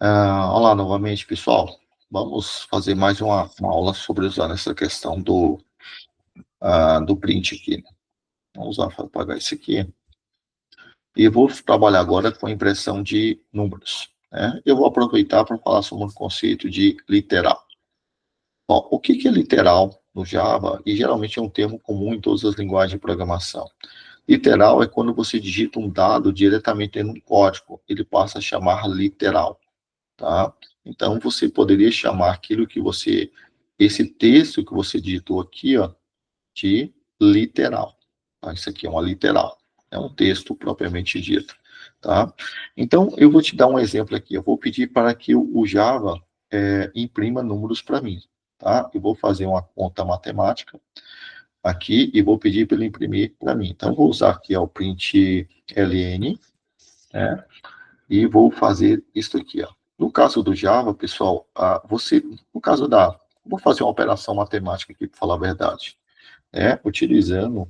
Olá novamente, pessoal. Vamos fazer mais uma aula sobre usar essa questão do print aqui, né? Vamos apagar isso aqui. E vou trabalhar agora com a impressão de números, né? Eu vou aproveitar para falar sobre o conceito de literal. Bom, o que é literal no Java? E geralmente é um termo comum em todas as linguagens de programação. Literal é quando você digita um dado diretamente no código, ele passa a chamar literal. Tá? Então, você poderia chamar esse texto que você digitou aqui, ó, de literal. Tá? Isso aqui é uma literal, é um texto propriamente dito, tá? Então, eu vou te dar um exemplo aqui. Eu vou pedir para que o Java imprima números para mim, tá? Eu vou fazer uma conta matemática aqui e vou pedir para ele imprimir para mim. Então, vou usar aqui o print ln, né? E vou fazer isso aqui, ó. No caso do Java, pessoal, no caso vou fazer uma operação matemática aqui, para falar a verdade, né? Utilizando,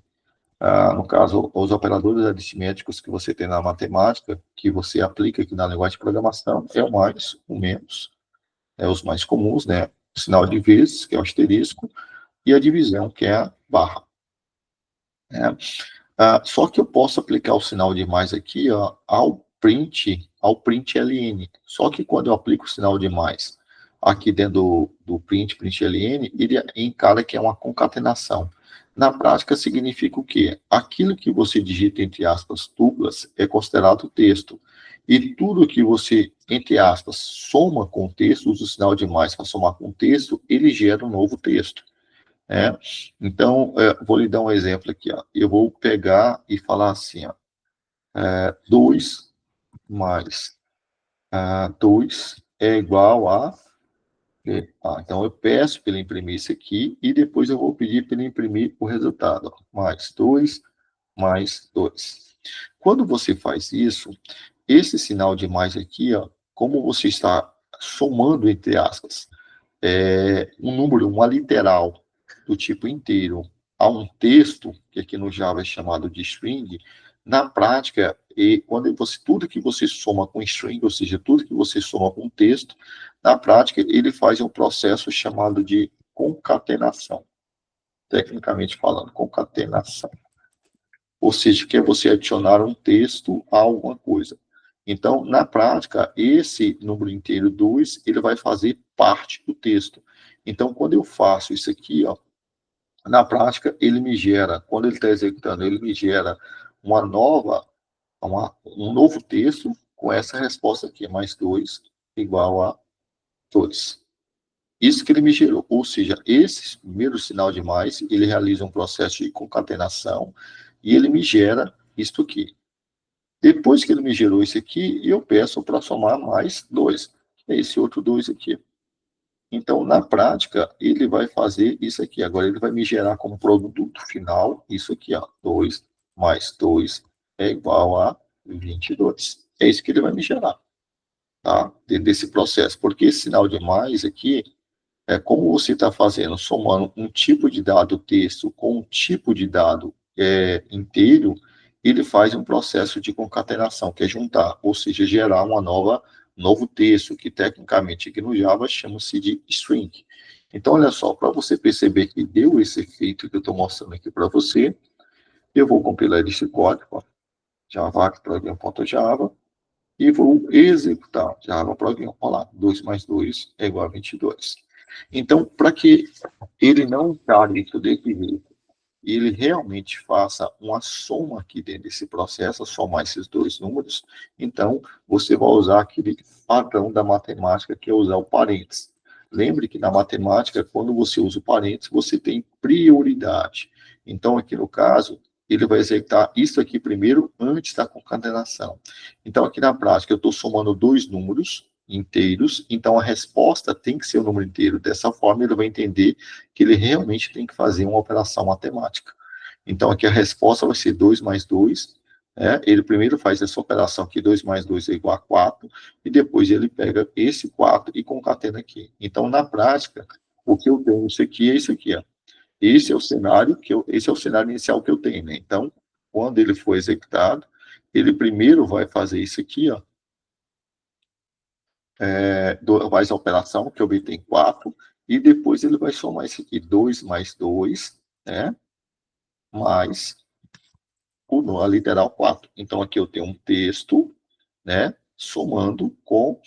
no caso, os operadores aritméticos que você tem na matemática, que você aplica aqui na linguagem de programação, é o mais, o menos, os mais comuns, né? O sinal de vezes, que é o asterisco, e a divisão, que é a barra, né? Só que eu posso aplicar o sinal de mais aqui, ó, ao print ln. Só que quando eu aplico o sinal de mais aqui dentro do print ln, ele encara que é uma concatenação. Na prática, significa o quê? Aquilo que você digita, entre aspas, duplas, é considerado texto. E tudo que você, entre aspas, soma com o texto, usa o sinal de mais para somar com o texto, ele gera um novo texto. É, então, vou lhe dar um exemplo aqui. Ó. Eu vou pegar e falar assim, ó, 2 mais 2 é igual a... então, eu peço para ele imprimir isso aqui e depois eu vou pedir para ele imprimir o resultado. Ó, mais 2 mais 2. Quando você faz isso, esse sinal de mais aqui, ó, como você está somando, entre aspas, um número, uma literal do tipo inteiro a um texto, que aqui no Java é chamado de string, na prática, tudo que você soma com string, ou seja, tudo que você soma com texto, na prática, ele faz um processo chamado de concatenação, tecnicamente falando, concatenação. Ou seja, que é você adicionar um texto a alguma coisa. Então, na prática, esse número inteiro 2, ele vai fazer parte do texto. Então, quando eu faço isso aqui, ó, na prática, ele me gera, quando ele está executando, ele me gera um novo texto com essa resposta aqui, mais 2 igual a 2. Isso que ele me gerou. Ou seja, esse primeiro sinal de mais, ele realiza um processo de concatenação e ele me gera isto aqui. Depois que ele me gerou isso aqui, eu peço para somar mais 2. É esse outro 2 aqui. Então, na prática, ele vai fazer isso aqui. Agora, ele vai me gerar como produto final isso aqui, ó. 2 mais 2 é igual a 22. É isso que ele vai me gerar, tá? Dentro desse processo. Porque esse sinal de mais aqui, como você está fazendo, somando um tipo de dado texto com um tipo de dado inteiro, ele faz um processo de concatenação, que é juntar, ou seja, gerar novo texto, que tecnicamente aqui no Java chama-se de string. Então, olha só, para você perceber que deu esse efeito que eu estou mostrando aqui para você, eu vou compilar esse código, java program.java, e vou executar Java Program. Olha lá, 2 mais 2 é igual a 22. Então, para que ele não encare isso desse jeito, e ele realmente faça uma soma aqui dentro desse processo, somar esses dois números, então você vai usar aquele padrão da matemática, que é usar o parênteses. Lembre que na matemática, quando você usa o parênteses, você tem prioridade. Então, aqui no caso, ele vai executar isso aqui primeiro, antes da concatenação. Então, aqui na prática, eu estou somando dois números inteiros, então a resposta tem que ser o número inteiro. Dessa forma, ele vai entender que ele realmente tem que fazer uma operação matemática. Então, aqui a resposta vai ser 2 mais 2. Ele primeiro faz essa operação aqui, 2 mais 2 é igual a 4, e depois ele pega esse 4 e concatena aqui. Então, na prática, o que eu tenho, isso aqui é isso aqui. Ó. Esse é o cenário inicial que eu tenho. Né? Então, quando ele for executado, ele primeiro vai fazer isso aqui, ó, faz a operação, que obtém 4, e depois ele vai somar isso aqui, 2 mais 2, né, mais a literal 4. Então, aqui eu tenho um texto, né, somando com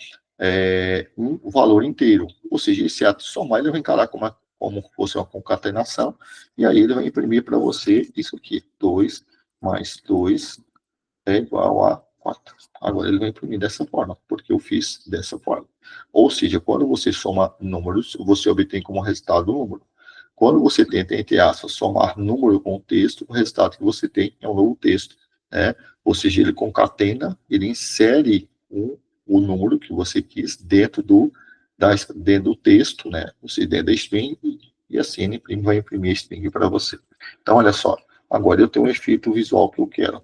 um valor inteiro. Ou seja, esse ato de somar, ele vai encarar como fosse uma concatenação, e aí ele vai imprimir para você isso aqui, 2 mais 2 é igual a 4. Agora ele vai imprimir dessa forma, porque eu fiz dessa forma. Ou seja, quando você soma números, você obtém como resultado o número. Quando você tenta, entre aspas, somar número com texto, o resultado que você tem é um novo texto, né? Ou seja, ele concatena, ele insere o número que você quis dentro do texto, né? Ou seja, dentro da string, e assim ele vai imprimir a string para você. Então, olha só, agora eu tenho um efeito visual que eu quero.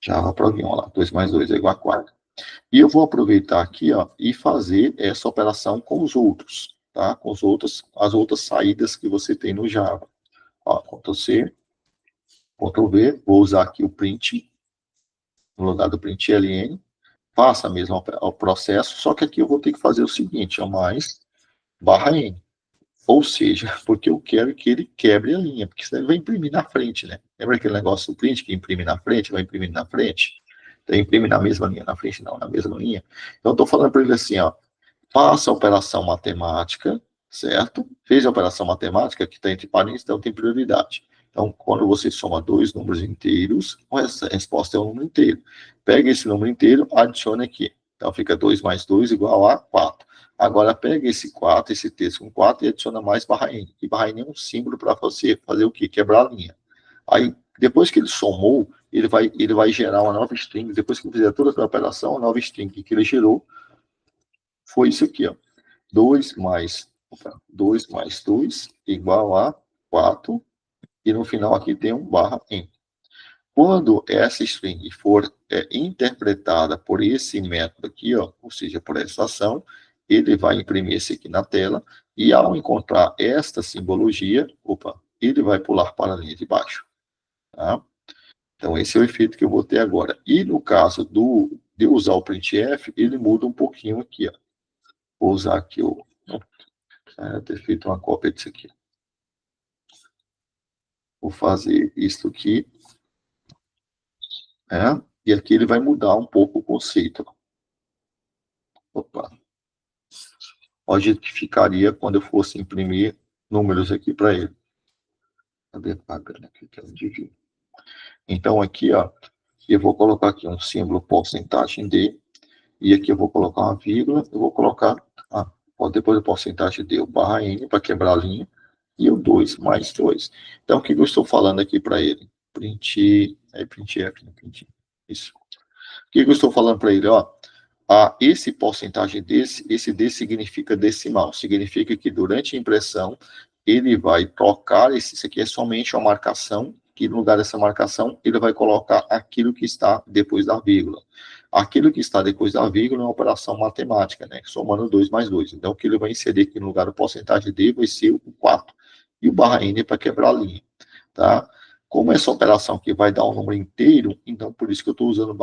Java Program, lá, 2 mais 2 é igual a 4. E eu vou aproveitar aqui, ó, e fazer essa operação com os outros, tá? Com as outras saídas que você tem no Java. Ó, Ctrl+C, Ctrl+V, vou usar aqui o print, no lugar do println, faça mesmo o processo, só que aqui eu vou ter que fazer o seguinte, ó, mais _n. Ou seja, porque eu quero que ele quebre a linha, porque senão ele vai imprimir na frente, né? Lembra aquele negócio do print que imprime na frente, vai imprimir na frente? Então, imprime na mesma linha, na frente não, na mesma linha. Então, eu estou falando para ele assim, ó, faça a operação matemática, certo? Fez a operação matemática, que está entre parênteses, então tem prioridade. Então, quando você soma dois números inteiros, a resposta é um número inteiro. Pega esse número inteiro, adicione aqui. Então, fica 2 mais 2 igual a 4. Agora, pega esse 4, esse texto com 4 e adiciona mais _n. E _n é um símbolo para você fazer o quê? Quebrar a linha. Aí, depois que ele somou, ele vai gerar uma nova string. Depois que ele fizer toda a operação, a nova string que ele gerou foi isso aqui, ó. 2 mais 2 igual a 4. E no final aqui tem um _n. Quando essa string for interpretada por esse método aqui, ó, ou seja, por essa ação, ele vai imprimir esse aqui na tela, e ao encontrar esta simbologia, ele vai pular para a linha de baixo. Tá? Então, esse é o efeito que eu vou ter agora. E no caso de usar o printf, ele muda um pouquinho aqui. Ó. Vou usar aqui ter feito uma cópia disso aqui. Vou fazer isso aqui. E aqui ele vai mudar um pouco o conceito. Onde que ficaria quando eu fosse imprimir números aqui para ele. Cadê pagando aqui? Que é um divino. Então, aqui, ó, eu vou colocar aqui um símbolo porcentagem D, e aqui eu vou colocar uma vírgula, eu vou colocar, depois do porcentagem D, o _n, para quebrar a linha, e o 2 mais 2. Então, o que eu estou falando aqui para ele? Printf, isso. O que eu estou falando para ele? Ó, esse porcentagem desse, esse D significa decimal, significa que durante a impressão, ele vai trocar, isso aqui é somente uma marcação, que no lugar dessa marcação, ele vai colocar aquilo que está depois da vírgula. Aquilo que está depois da vírgula é uma operação matemática, né? Somando 2 mais 2. Então, o que ele vai inserir aqui no lugar do porcentagem D vai ser o 4. E o _n para quebrar a linha, tá? Como essa operação aqui vai dar um número inteiro, então por isso que eu estou usando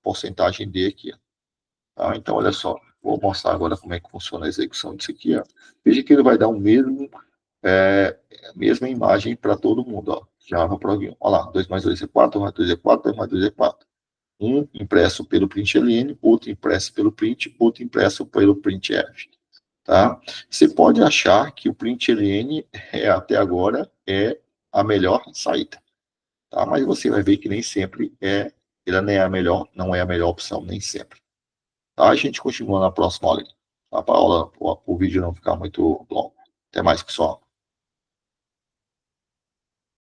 porcentagem D aqui. Tá? Então, olha só, vou mostrar agora como é que funciona a execução disso aqui. Ó. Veja que ele vai dar a mesma imagem para todo mundo. Ó. Java Program. Olha lá, 2 mais 2 é 4, 2 mais 2 é 4, 2 mais 2 é 4. Um impresso pelo println, outro impresso pelo print, outro impresso pelo printf. Tá? Você pode achar que o println até agora é a melhor saída. Tá? Mas você vai ver que nem sempre ele não é a melhor opção, nem sempre. Tá? A gente continua na próxima aula. Tá? Para o vídeo não ficar muito longo. Até mais, pessoal.